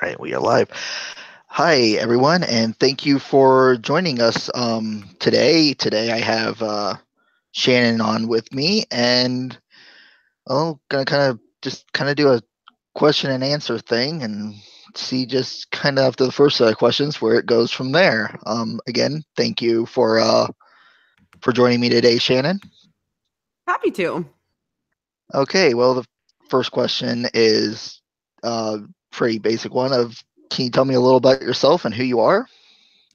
All right, we are live. Hi, everyone, and thank you for joining us today. Today, I have Shannon on with me, and gonna kind of do a question and answer thing, and see just kind of after the first set of questions where it goes from there. Again, thank you for joining me today, Shannon. Happy to. Okay, well, the first question is pretty basic one. Can you tell me a little about yourself and who you are?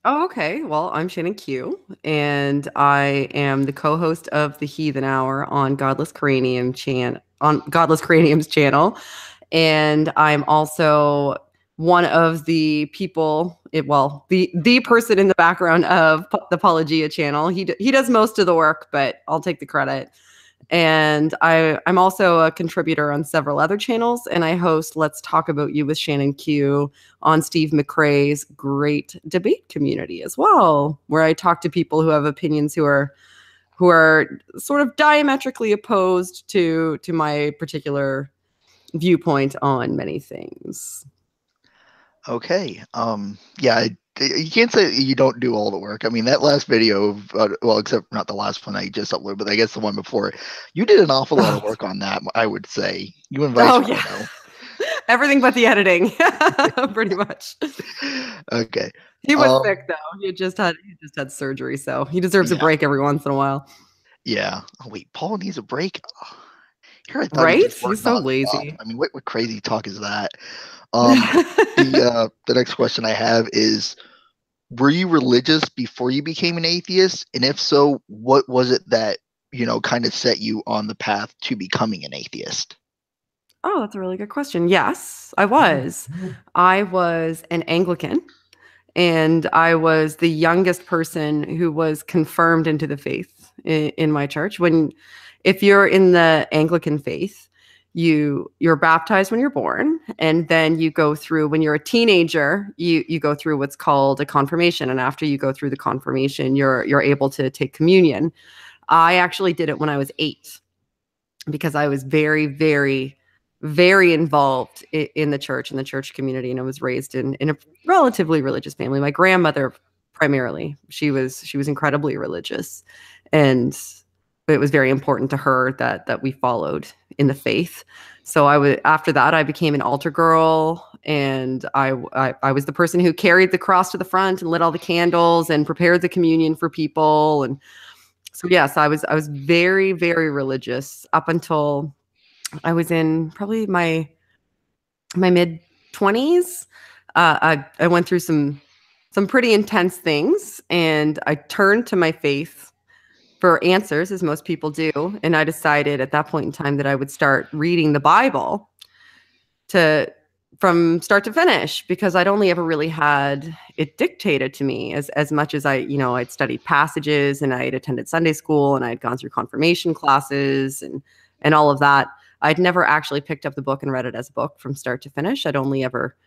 Oh, okay. Well, I'm Shannon Q, and I am the co-host of the Heathen Hour on Godless Cranium's channel, and I'm also one of the people. The person in the background of the Apologia channel. He does most of the work, but I'll take the credit. And I'm also a contributor on several other channels, and I host Let's Talk About You with Shannon Q on Steve McRae's great debate community as well, where I talk to people who have opinions who are sort of diametrically opposed to my particular viewpoint on many things. Okay. Yeah, you can't say you don't do all the work. I mean, that last video, well, except not the last one I just uploaded, but I guess the one before, you did an awful lot of Oh, work on that, I would say. You and Vice oh would yeah. know. Everything but the editing, pretty much. Okay. He was Um, sick though. He just had surgery, so he deserves a yeah, break every once in a while. yeah. Oh, wait, Paul needs a break? Oh, here I thought he Right? just He's worked so nonstop. lazy. I mean, what crazy talk is that? The next question I have is, were you religious before you became an atheist? And if so, what was it that, kind of set you on the path to becoming an atheist? Oh, that's a really good question. Yes, I was. I was an Anglican, and I was the youngest person who was confirmed into the faith in my church. If you're in the Anglican faith, you're baptized when you're born, and then you go through when you're a teenager, you go through what's called a confirmation, and after you go through the confirmation, you're able to take communion. I actually did it when I was 8 because I was very, very, very involved in the church, in the church community, and I was raised in a relatively religious family. My grandmother, primarily, she was incredibly religious, and it was very important to her that we followed in the faith. So after that I became an altar girl, and I was the person who carried the cross to the front and lit all the candles and prepared the communion for people. And so yes, I was very, very religious up until I was in probably my mid 20s. I went through some pretty intense things, and I turned to my faith for answers, as most people do. And I decided at that point in time that I would start reading the Bible to from start to finish, because I'd only ever really had it dictated to me as much as I'd studied passages, and I'd attended Sunday school, and I'd gone through confirmation classes and all of that. I'd never actually picked up the book and read it as a book from start to finish. I'd only ever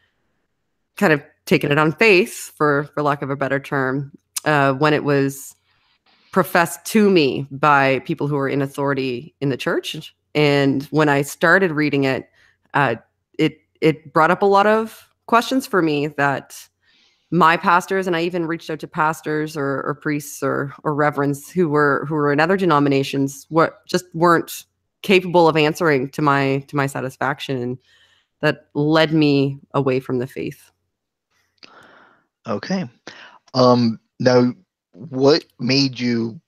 kind of taken it on faith, for lack of a better term, when it was professed to me by people who were in authority in the church. And when I started reading it, uh, it brought up a lot of questions for me that my pastors, and I even reached out to pastors or priests or reverends who were in other denominations, weren't capable of answering to my satisfaction, and that led me away from the faith. Okay. Now, what made you,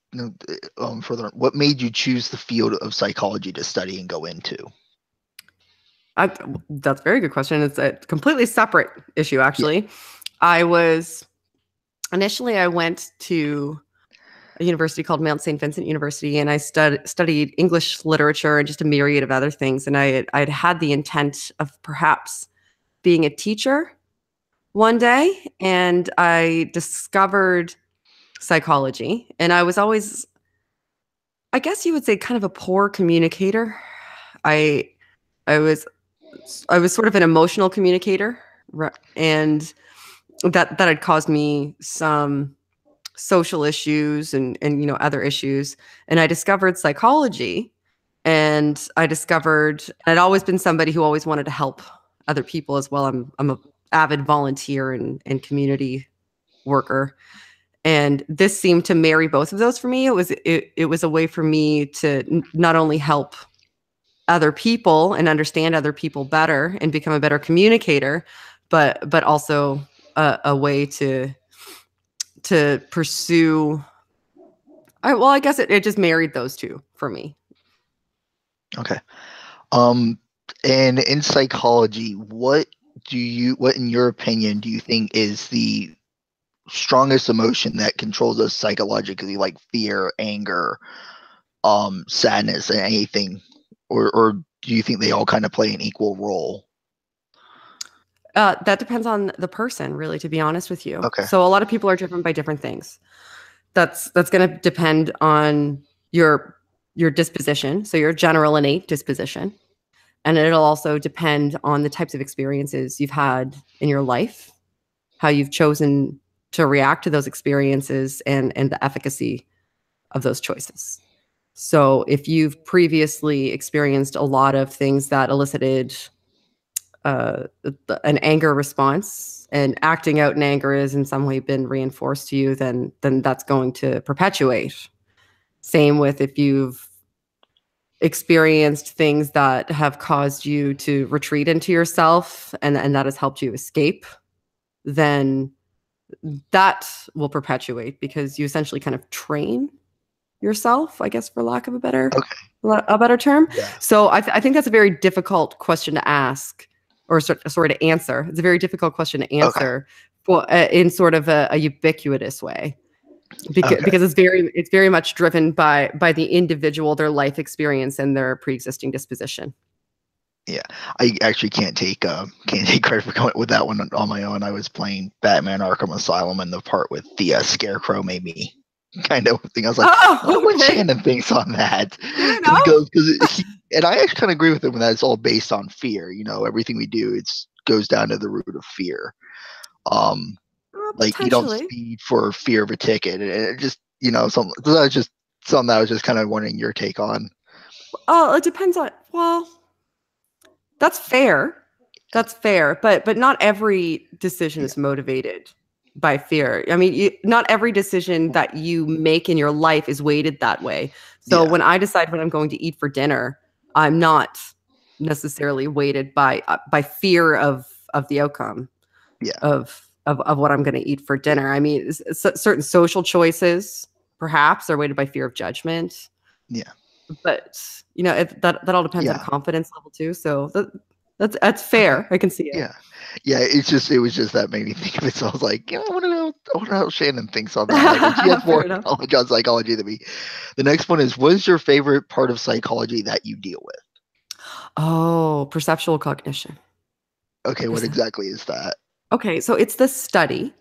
further, what made you choose the field of psychology to study and go into? That's a very good question. It's a completely separate issue, Yeah. actually. I was Initially, I went to a university called Mount St. Vincent University, and I studied English literature and just a myriad of other things. And I'd had the intent of perhaps being a teacher one day, and I discovered psychology. And I was always, I guess you would say, kind of a poor communicator. I I was I was sort of an emotional communicator, and that had caused me some social issues and other issues. And I discovered psychology, and I'd always been somebody who always wanted to help other people as well. I'm a avid volunteer and community worker. And this seemed to marry both of those for me. It was a way for me to not only help other people and understand other people better and become a better communicator, but also a way to pursue. I guess it just married those two for me. Okay. Um, and in psychology, what in your opinion, do you think is the strongest emotion that controls us psychologically, like fear, anger, sadness, and anything, or do you think they all kind of play an equal role? That depends on the person, really, to be honest with you. Okay. So a lot of people are driven by different things. That's going to depend on your disposition, so your general innate disposition, and it'll also depend on the types of experiences you've had in your life, how you've chosen to react to those experiences, and the efficacy of those choices. So if you've previously experienced a lot of things that elicited an anger response, and acting out in anger has in some way been reinforced to you, then that's going to perpetuate. Same with if you've experienced things that have caused you to retreat into yourself, and that has helped you escape, then that will perpetuate because you essentially kind of train yourself, I guess, for lack of Okay. a better term. Yeah. So I think that's a very difficult question to ask, or sorry, to answer. It's a very difficult question to Okay. answer for in sort of a ubiquitous way, Okay. because it's very much driven by the individual, their life experience, and their pre-existing disposition. Yeah, I actually can't take credit for coming with that one on my own. I was playing Batman Arkham Asylum, and the part with the Scarecrow made me kind of think. I was like, I wonder Oh, what okay. Shannon thinks on that, Fair because he enough. goes and I actually kind of agree with him that it's all based on fear. You know, everything we do goes down to the root of fear. Um, like you don't Potentially. speed for fear of a ticket, and it just something. So that's just something that I was just kind of wondering your take on. Oh, it depends on. Well, that's fair. That's fair, but not every decision Yeah, is motivated by fear. I mean, not every decision that you make in your life is weighted that way. So yeah, when I decide what I'm going to eat for dinner, I'm not necessarily weighted by fear of the outcome yeah, of what I'm going to eat for dinner. I mean, certain social choices perhaps are weighted by fear of judgment, yeah, but that all depends on yeah. confidence level too. So that's Okay. fair. I can see it. Yeah. Yeah, it was just that made me think of it. So I was like, I wonder how Shannon thinks on that. And she has Fair more enough. knowledge on psychology than me. The next one is, what is your favorite part of psychology that you deal with? Oh, perceptual cognition. Okay, what Percep- exactly is that? Okay, so it's the study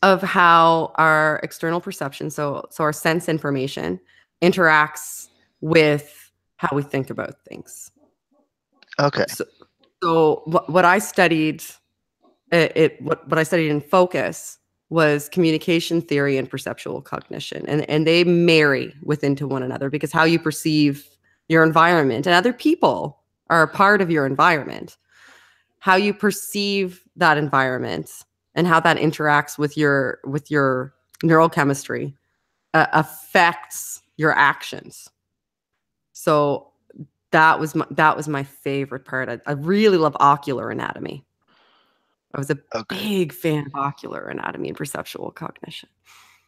of how our external perception, so our sense information, interacts with how we think about things. Okay. So, so what I studied, what I studied in focus was communication theory and perceptual cognition, and they marry within to one another because how you perceive your environment and other people are a part of your environment. How you perceive that environment and how that interacts with your neurochemistry affects your actions. So that was my favorite part. I really love ocular anatomy. I was a Okay. big fan of ocular anatomy and perceptual cognition.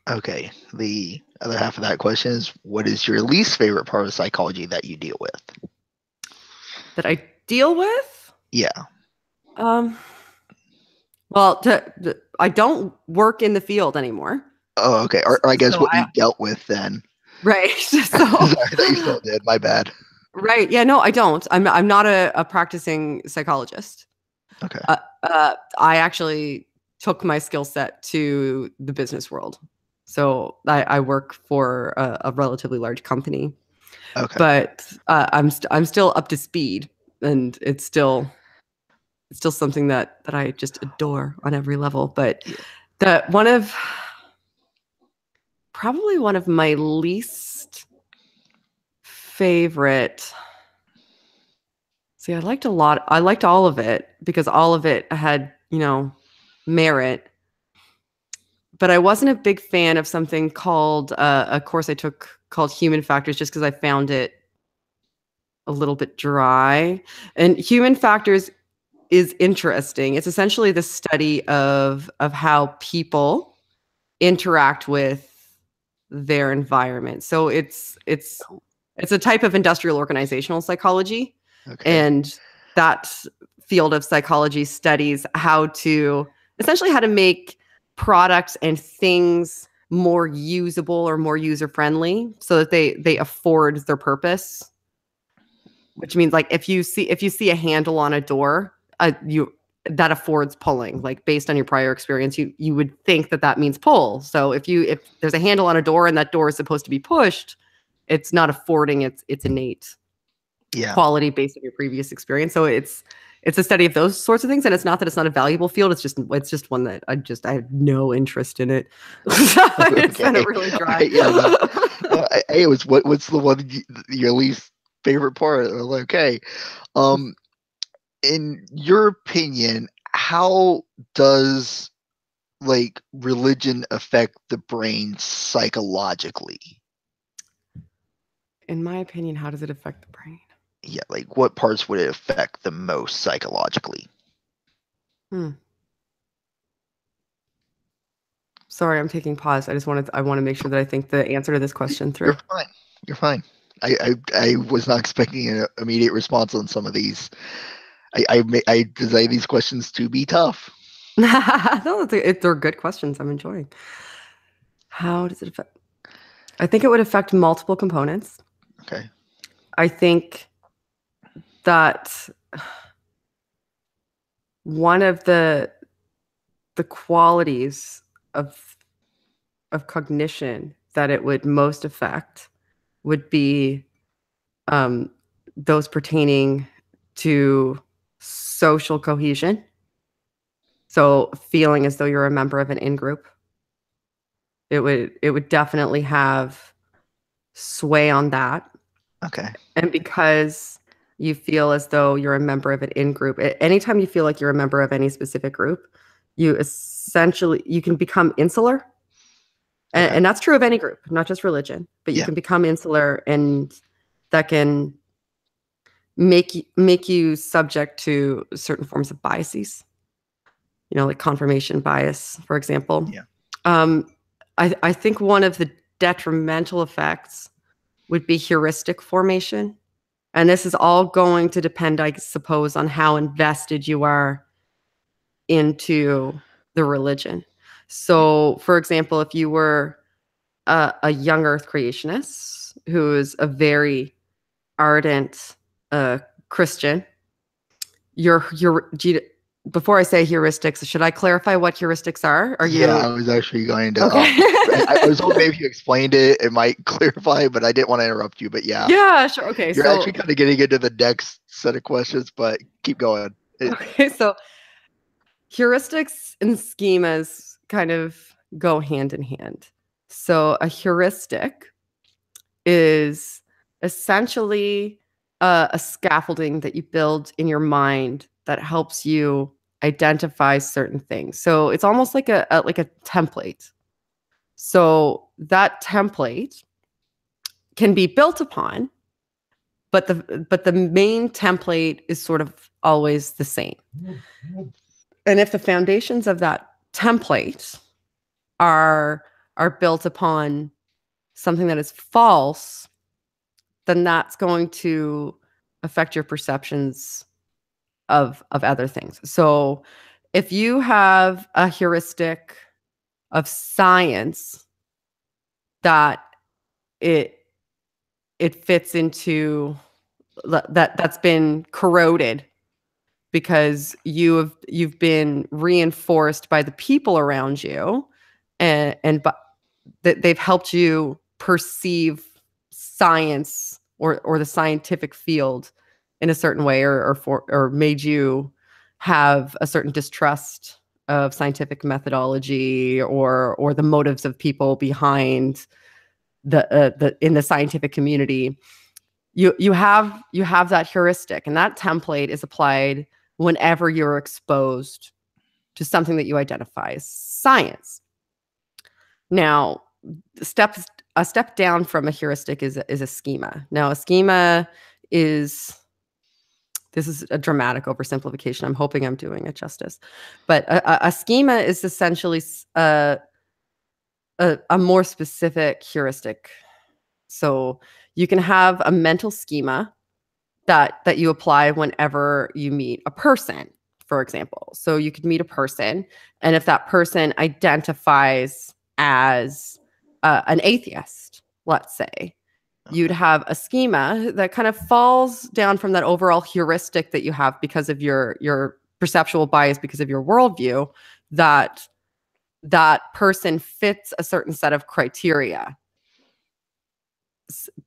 Okay. The other half of that question is, what is your least favorite part of psychology that you deal with? That I deal with. Yeah. Um, well, I don't work in the field anymore. Oh, okay. Or I guess So what you dealt with then. right. Sorry, So I thought you still did. My bad. right. Yeah, no, I don't. I'm not a practicing psychologist. Okay. I actually took my skill set to the business world. So I work for a relatively large company, Okay. but I'm still up to speed, and it's still something that I just adore on every level. But Yeah. the probably one of my least favorite. See, I liked a lot. I liked all of it because all of it had you know, merit. But I wasn't a big fan of something called a course I took called Human Factors, just because I found it a little bit dry. And Human Factors is interesting. It's essentially the study of how people interact with their environment. So it's a type of industrial organizational psychology, Okay. and that field of psychology studies how to essentially how to make products and things more usable or more user friendly so that they afford their purpose, which means like if you see a handle on a door, you that affords pulling. Like based on your prior experience, you would think that that means pull. So if there's a handle on a door and that door is supposed to be pushed, it's not affording its innate Yeah. quality based on your previous experience. So it's a study of those sorts of things, and it's not that it's not a valuable field. It's just one that I have no interest in it. It's kind of Okay. really All dry. right. Yeah. No. Hey, it was what's the one your least favorite part? Okay. Um, in your opinion, how does like religion affect the brain psychologically? In my opinion, how does it affect the brain? Yeah, like what parts would it affect the most psychologically? Hmm. Sorry, I'm taking pause. I want to make sure that I think the answer to this question You're through. fine. You're fine. I was not expecting an immediate response on some of these. I designed these questions to be tough. No, they're good questions. I'm enjoying. How does it affect? I think it would affect multiple components. Okay. I think that one of the qualities of cognition that it would most affect would be um, those pertaining to social cohesion. So feeling as though you're a member of an in group, it would definitely have sway on that. Okay. And because you feel as though you're a member of an in group, anytime you feel like you're a member of any specific group, you can become insular. Okay. And that's true of any group, not just religion, but you Yeah. can become insular, and that can make you subject to certain forms of biases, like confirmation bias, for example. Yeah. Um, I think one of the detrimental effects would be heuristic formation. And this is all going to depend, I suppose, on how invested you are into the religion. So, for example, if you were a young earth creationist who is a very ardent Christian, your before I say heuristics, should I clarify what heuristics are? Are Yeah, you I was actually going to. okay? I was hoping maybe if you explained it, it might clarify, but I didn't want to interrupt you. But yeah, Yeah, sure. Okay, you're actually so kind of getting into the next set of questions, but keep going. okay, so heuristics and schemas kind of go hand in hand. So a heuristic is essentially a scaffolding that you build in your mind that helps you identify certain things. So it's almost like a template. So that template can be built upon, but the main template is sort of always the same. And if the foundations of that template are are built upon something that is false, then that's going to affect your perceptions of other things. So if you have a heuristic of science that it it fits into that's been corroded because you've been reinforced by the people around you, and but that they've helped you perceive science or the scientific field in a certain way, or made you have a certain distrust of scientific methodology or the motives of people behind the in the scientific community. You have that heuristic, and that template is applied whenever you're exposed to something that you identify as science. Now, a step down from a heuristic is a schema. Now, a schema is, this is a dramatic oversimplification. I'm hoping I'm doing it justice. But a schema is essentially a more specific heuristic. So you can have a mental schema that you apply whenever you meet a person, for example. So you could meet a person, and if that person identifies as an atheist, let's say, you'd have a schema that kind of falls down from that overall heuristic that you have because of your perceptual bias, because of your worldview, that that person fits a certain set of criteria.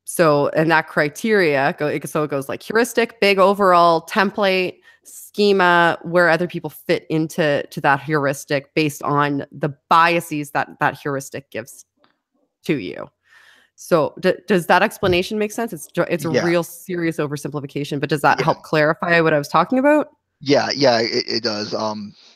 So, and that criteria, so it goes like heuristic, big overall template, schema, where other people fit into that heuristic based on the biases that heuristic gives to you. So does that explanation make sense? It's a Yeah. real serious oversimplification, but does that Yeah. help clarify what I was talking about? Yeah, yeah, it does.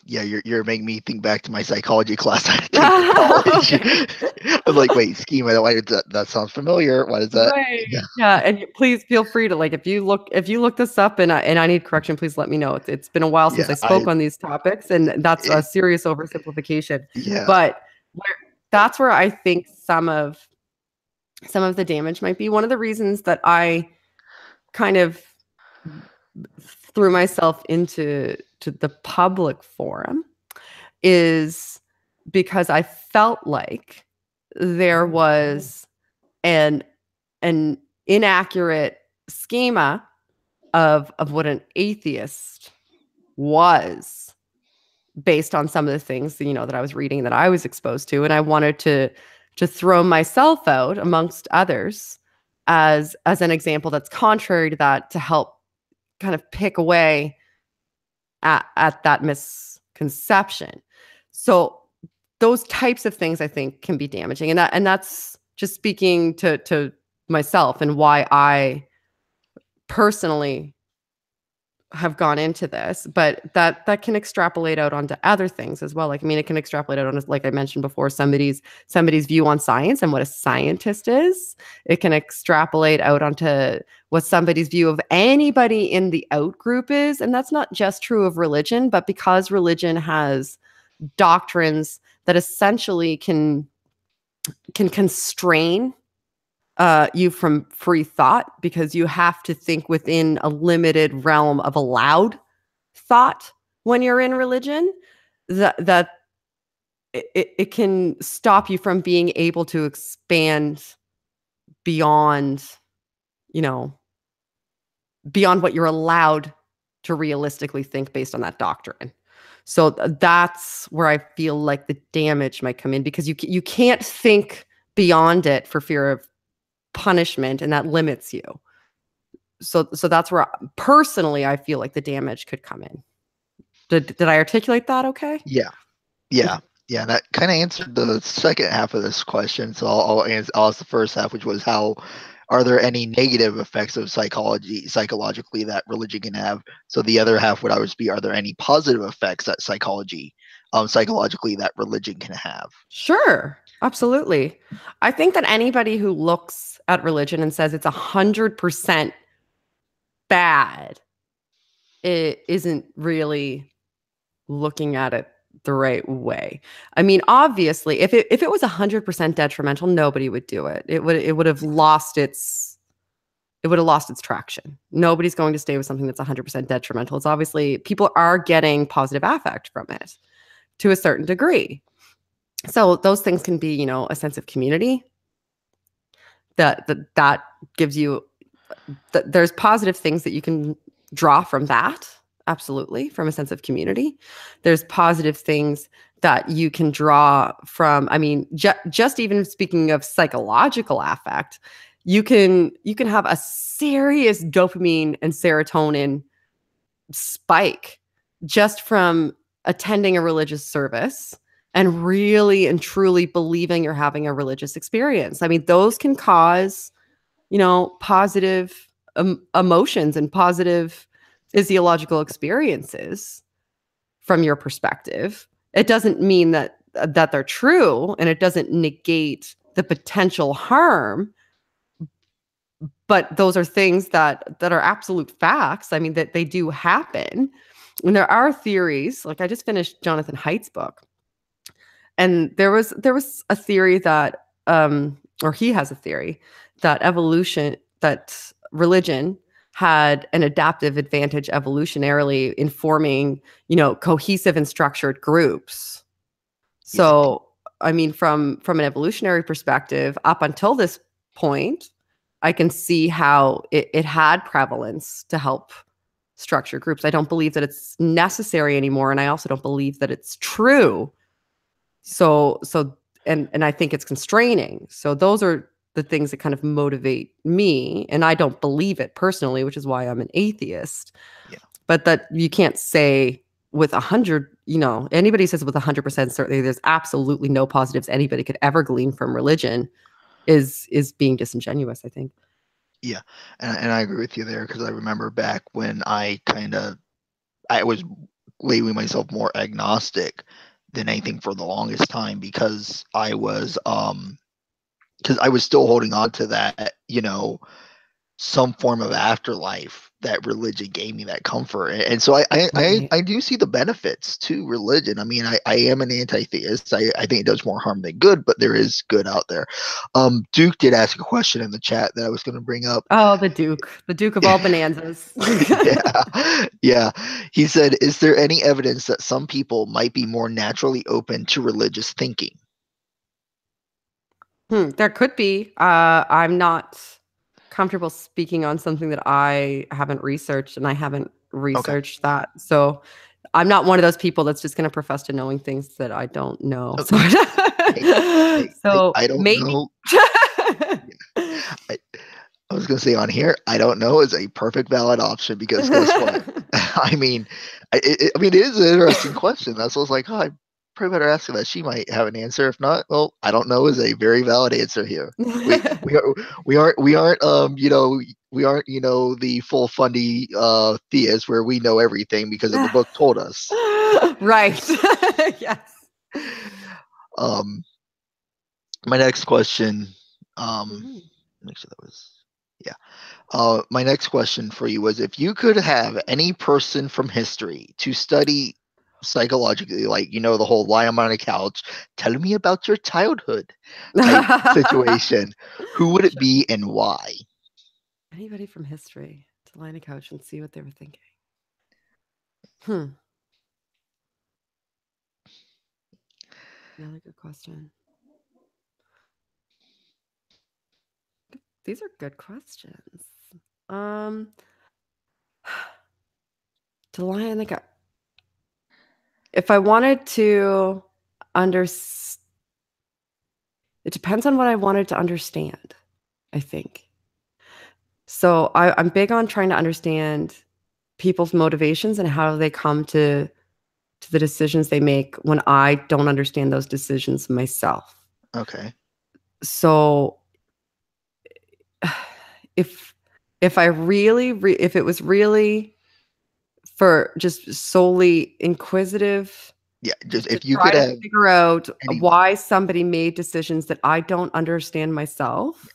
Yeah, you're making me think back to my psychology class I took in college. Okay. I was like, wait, schema, why did that sounds familiar? Why does that? Right. Yeah, Yeah, and please feel free to, like, if you look this up and I need correction, please let me know. It's been a while since yeah, I spoke on these topics, and that's a it, serious oversimplification. yeah, But that's where I think some of the damage might be. One of the reasons that I kind of threw myself into the public forum is because I felt like there was an inaccurate schema of what an atheist was based on some of the things that I was reading, that I was exposed to, and I wanted to throw myself out amongst others as an example that's contrary to that, to help kind of pick away at that misconception. So those types of things I think can be damaging, and that's just speaking to myself and why I personally have gone into this, but that can extrapolate out onto other things as well. Like, I mean, it can extrapolate out on, like I mentioned before, somebody's view on science and what a scientist is. It can extrapolate out onto what somebody's view of anybody in the out group is, and that's not just true of religion, but because religion has doctrines that essentially can constrain you from free thought, because you have to think within a limited realm of allowed thought when you're in religion, that it can stop you from being able to expand beyond, you know, beyond what you're allowed to realistically think based on that doctrine. So that's where I feel like the damage might come in, because you can't think beyond it for fear of punishment, and that limits you. So that's where personally I feel like the damage could come in. Did I articulate that okay? yeah, yeah, yeah. That kind of answered the second half of this question. So I'll ask the first half, which was how are there any negative effects of psychologically that religion can have? So the other half would always be, are there any positive effects that psychologically that religion can have? Sure, absolutely. I think that anybody who looks at religion and says it's 100% bad, it isn't really looking at it the right way. I mean, obviously, if it was 100% detrimental, nobody would do it. It would have lost its traction. Nobody's going to stay with something that's 100% detrimental. It's obviously, people are getting positive affect from it to a certain degree. So those things can be, a sense of community that gives you, there's positive things that you can draw from that. Absolutely. From a sense of community. There's positive things that you can draw from, I mean, just even speaking of psychological affect, you can have a serious dopamine and serotonin spike just from attending a religious service and really and truly believing you're having a religious experience. I mean, those can cause, positive emotions and positive physiological experiences from your perspective. It doesn't mean that they're true, and it doesn't negate the potential harm, but those are things that are absolute facts. I mean, that they do happen. And there are theories. Like, I just finished Jonathan Haidt's book, and there was a theory that or he has a theory that religion had an adaptive advantage evolutionarily in forming, cohesive and structured groups. Yeah. So, I mean, from an evolutionary perspective, up until this point, I can see how it had prevalence to help structure groups. I don't believe that it's necessary anymore, and I also don't believe that it's true. So, and I think it's constraining. So those are the things that kind of motivate me, and I don't believe it personally, which is why I'm an atheist. Yeah. But that you can't say with 100, anybody says with 100% certainty there's absolutely no positives anybody could ever glean from religion is being disingenuous, I think. Yeah, and I agree with you there because I remember back when I was labeling myself more agnostic than anything for the longest time because I was still holding on to that, some form of afterlife that religion gave me that comfort. And so Right. I do see the benefits to religion. I mean, I am an anti-theist. I think it does more harm than good, but there is good out there. Duke did ask a question in the chat that I was going to bring up. Oh, the Duke of all bonanzas. Yeah. Yeah. He said, is there any evidence that some people might be more naturally open to religious thinking? There could be. I'm not comfortable speaking on something that I haven't researched, and I haven't Okay. researched that. So I'm not one of those people that's just going to profess to knowing things that I don't know. So, Okay. Hey, hey, so I don't maybe. know. I, I was going to say on here, I don't know is a perfect valid option because guess what? I mean, it is an interesting question. That's what I was like, oh, I probably better ask her that. She might have an answer. If not, well, I don't know is a very valid answer here. We we are we aren't the full fundy theists where we know everything because of the book told us. Right. Yes. Um, my next question, Mhm. make sure that was yeah. My next question for you was if you could have any person from history to study psychologically, like, the whole lie on a couch, tell me about your childhood type situation, who would it Sure. be and why? Anybody from history to lie on a couch and see what they were thinking. Hmm. Another good question. These are good questions. Um, to lie on the couch. If I wanted to understand, it depends on what I wanted to understand, I think. So I'm big on trying to understand people's motivations and how they come to the decisions they make when I don't understand those decisions myself. Okay. So if if it was really for just solely inquisitive Yeah, just to if you try could to have figure out anyone. why somebody made decisions that I don't understand myself.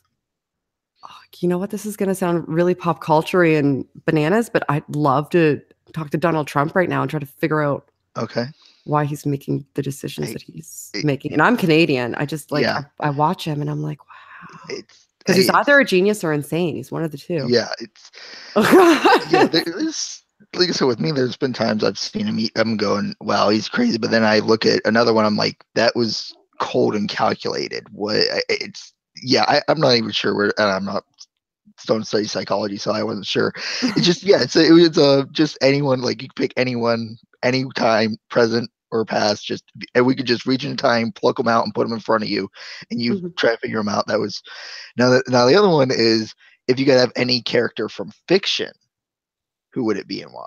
Oh, you know what? This is going to sound really pop culture and bananas, but I'd love to talk to Donald Trump right now and try to figure out Okay. why he's making the decisions Hey, that he's it, making. And I'm Canadian. I just like yeah, I watch him and I'm like, wow. it's Because hey, he's either it's a genius or insane. He's one of the two. yeah, it's yeah, there's like I said with me, there's been times I've seen him. I'm going, wow, he's crazy. But then I look at another one, I'm like, that was cold and calculated. It's yeah, I'm not even sure where, and I'm not don't study psychology, so I wasn't sure. It's just yeah, it was just anyone like you could pick anyone, anytime, present or past, just and we could just reach in time, pluck them out, and put them in front of you, and you Mhm. try to figure them out. That was now the other one is if you could have any character from fiction, who would it be and why?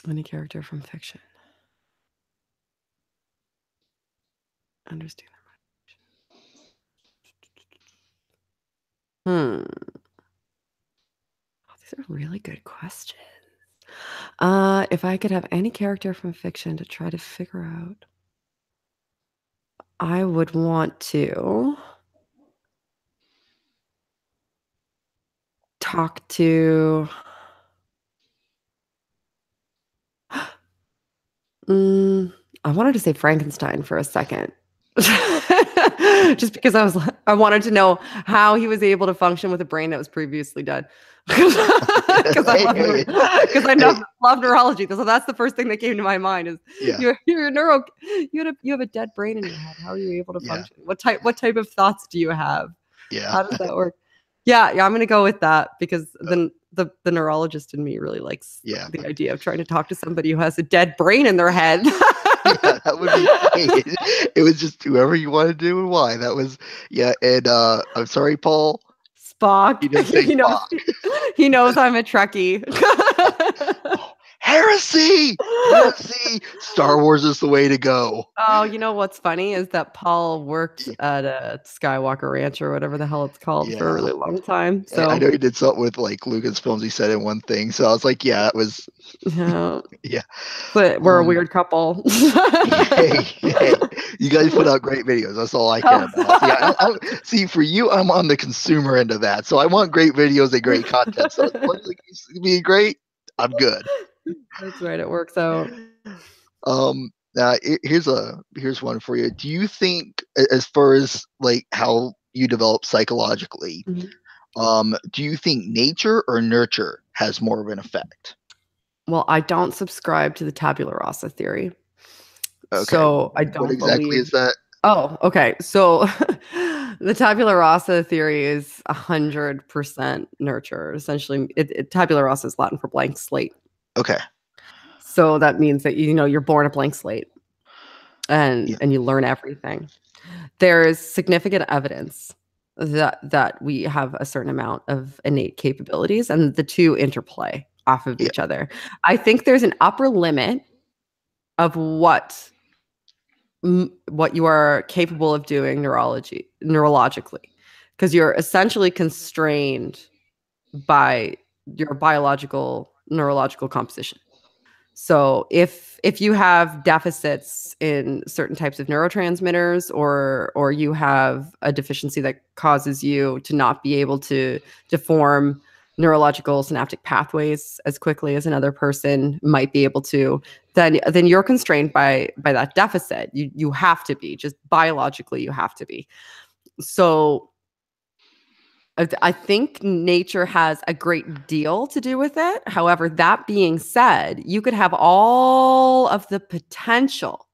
Any character from fiction. Understand that. Hmm. Oh, these are really good questions. If I could have any character from fiction to try to figure out, I would want to talk to. Mm, I wanted to say Frankenstein for a second. Just because I wanted to know how he was able to function with a brain that was previously dead. Because I Hey, love hey, because I hey, love neurology. So that's the first thing that came to my mind is yeah, you're a neuro you have a dead brain in your head. How are you able to yeah, function? What type of thoughts do you have? yeah, How does that work? Yeah, I'm gonna go with that because uh, then the neurologist in me really likes yeah, the idea of trying to talk to somebody who has a dead brain in their head. yeah. That would be great. It was just whoever you want to do and why. That was yeah. And I'm sorry, Paul. Spock. You didn't say Spock. He knows I'm a Trekkie. Oh, heresy, heresy. Star Wars is the way to go. Oh, you know what's funny is that Paul worked Y- at a Skywalker Ranch or whatever the hell it's called for a Yeah. really long time. I So, know he did something with like Lucasfilms. He said in one thing, so I was like, "Yeah, that was yeah, yeah." but we're a Um, weird couple. hey, hey, you guys put out great videos. That's all I care about. See, see for you, I'm on the consumer end of that, so I want great videos and great content. So as long as it's being great, I'm good. That's right. It works out. Here's one for you. Do you think, as far as like how you develop psychologically, Mhm. do you think nature or nurture has more of an effect? Well, I don't subscribe to the tabula rasa theory. Okay, So I what don't exactly believe. is that? Oh, okay. So the tabula rasa theory is 100% nurture. Essentially, tabula rasa is Latin for blank slate. Okay, So that means that you're born a blank slate yeah, and you learn everything. There is significant evidence that we have a certain amount of innate capabilities and the two interplay off of yeah, each other. I think there's an upper limit of what you are capable of doing neurologically because you're essentially constrained by your biological neurological composition. So if you have deficits in certain types of neurotransmitters or you have a deficiency that causes you to not be able to form neurological synaptic pathways as quickly as another person might be able to, then you're constrained by that deficit. You have to be, just biologically you have to be. So I think nature has a great deal to do with it. However, that being said, you could have all of the potential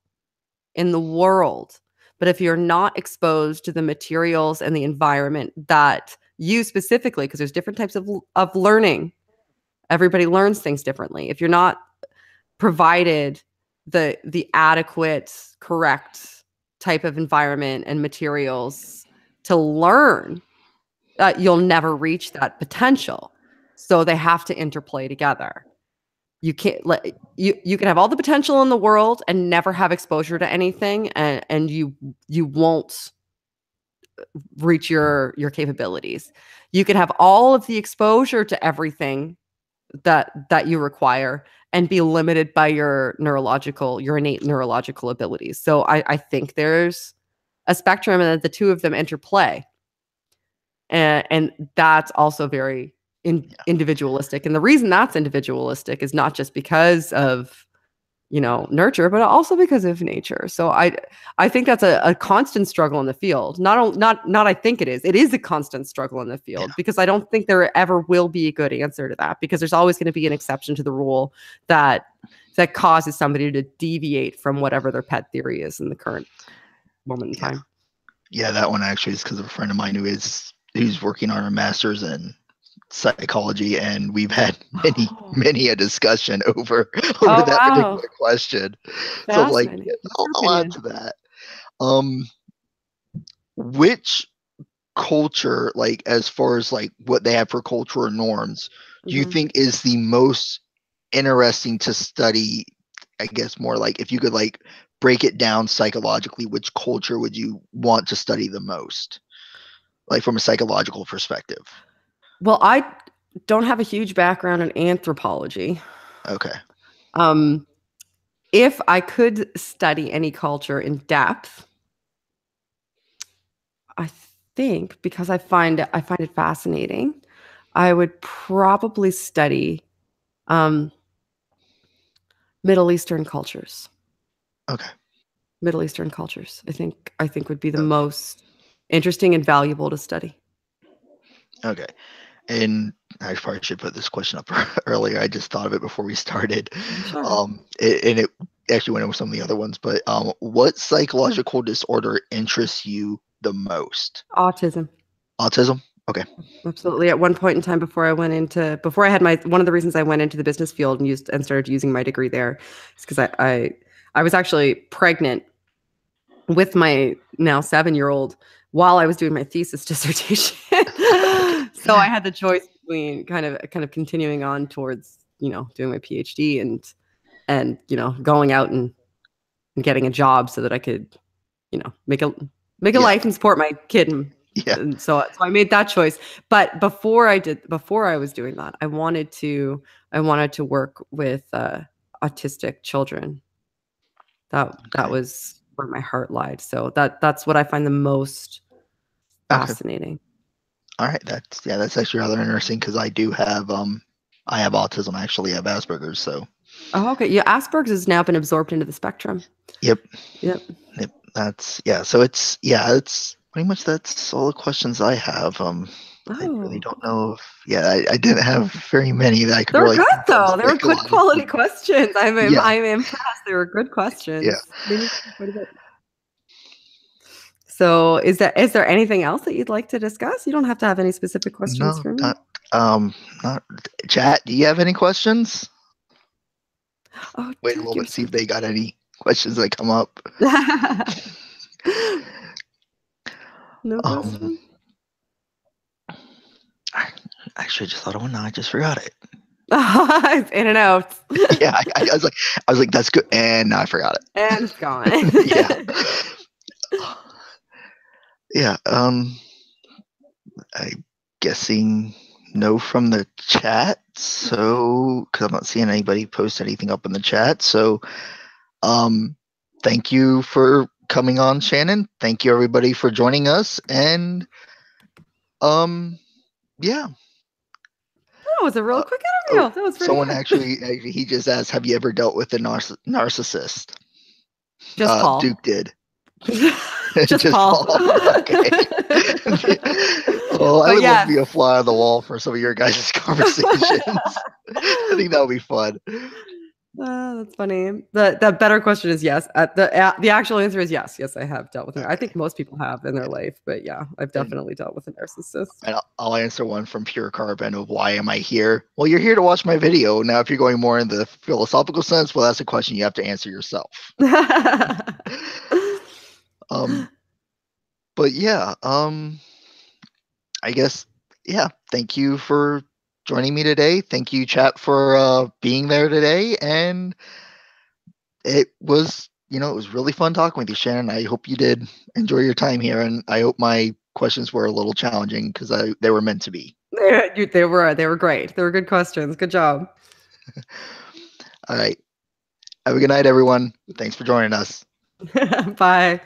in the world, but if you're not exposed to the materials and the environment that you specifically, because there's different types of learning, everybody learns things differently. If you're not provided the adequate, correct type of environment and materials to learn, you'll never reach that potential. So they have to interplay together. You can't let you can have all the potential in the world and never have exposure to anything, and you won't reach your capabilities. You can have all of the exposure to everything that you require and be limited by your innate neurological abilities. So I think there's a spectrum and that the two of them interplay, and that's also very individualistic. And the reason that's individualistic is not just because of nurture, but also because of nature. So I think that's a constant struggle in the field. Not I think it is a constant struggle in the yeah, field because I don't think there ever will be a good answer to that, because there's always going to be an exception to the rule that causes somebody to deviate from whatever their pet theory is in the current moment in yeah, time. yeah. That one actually is because of a friend of mine who's working on a master's in psychology, and we've had many Oh, many a discussion over oh that wow. particular question. So I'm like, Fascinating. yeah, What's your I'll add opinion? to that. Um, which culture, like as far as like what they have for cultural norms, do you Mhm. think is the most interesting to study? I guess more like if you could like break it down psychologically, which culture would you want to study the most, like from a psychological perspective? Well, I don't have a huge background in anthropology. Okay. Um, if I could study any culture in depth, I think because I find it fascinating, I would probably study um, Middle Eastern cultures. Okay. Middle Eastern cultures. I think would be the Okay. most interesting and valuable to study. Okay. And I probably should put this question up earlier. I just thought of it before we started. Sure. And it actually went over some of the other ones, but what psychological disorder interests you the most? Autism. Autism? Okay. Absolutely. At one point in time before I had my one of the reasons I went into the business field and started using my degree there is because I was actually pregnant with my now 7-year-old while I was doing my thesis dissertation. Okay. So I had the choice between kind of continuing on towards, doing my PhD and going out and getting a job so that I could, make a Yeah. life and support my kid. Yeah. And so I made that choice. But before I was doing that, I wanted to work with autistic children. That Okay. was where my heart lied. So that's what I find the most Okay. fascinating. All right. That's actually rather interesting because I have autism. I actually have Asperger's. So Oh, okay. Yeah, Asperger's has now been absorbed into the spectrum. yep. Yep. Yep. It's pretty much that's all the questions I have. I really Oh, don't know if I didn't have very many that I could they're really good think of though. They were good quality psychologically. questions. Yeah. I'm impressed. They were good Yeah. questions. Made me think quite a bit. So, is there anything else that you'd like to discuss? You don't have to have any specific questions No, for me. not chat. Do you have any questions? Oh, Wait a dude, little you're bit, see so if they got any questions that come up. no Um, question. I actually just thought of one. Now I just forgot it. It's in and out, Yeah, I was like, that's good, and now I forgot and it's gone. it. Yeah, yeah. I'm guessing no from the chat. So, because I'm not seeing anybody post anything up in the chat. So, um, thank you for coming on, Shannon. Thank you everybody for joining us, and um, yeah. That was a real Uh, quick oh, interview. That was pretty someone good. actually he just asked, "Have you ever dealt with a narcissist?" Just Paul. Duke did. Just Just Paul. Paul. Okay. Oh, I But would love to yes. be a fly on the wall for some of your guys' conversations. I think that would be fun. That's funny. The better question is yes. The actual answer is yes. Yes, I have dealt with it. I Okay. think most people have in their life, but yeah, I've And, definitely dealt with a narcissist. and I'll answer one from Pure Carbon of why am I here? Well, you're here to watch my video. Now, if you're going more in the philosophical sense, well, that's a question you have to answer yourself. Um, but yeah, I guess thank you for joining me today. Thank you, chat, for being there today. And it was, it was really fun talking with you, Shannon. I hope you did enjoy your time here, and I hope my questions were a little challenging because they were meant to be. They were great. They were good questions. Good job. All right. Have a good night, everyone. Thanks for joining us. Bye.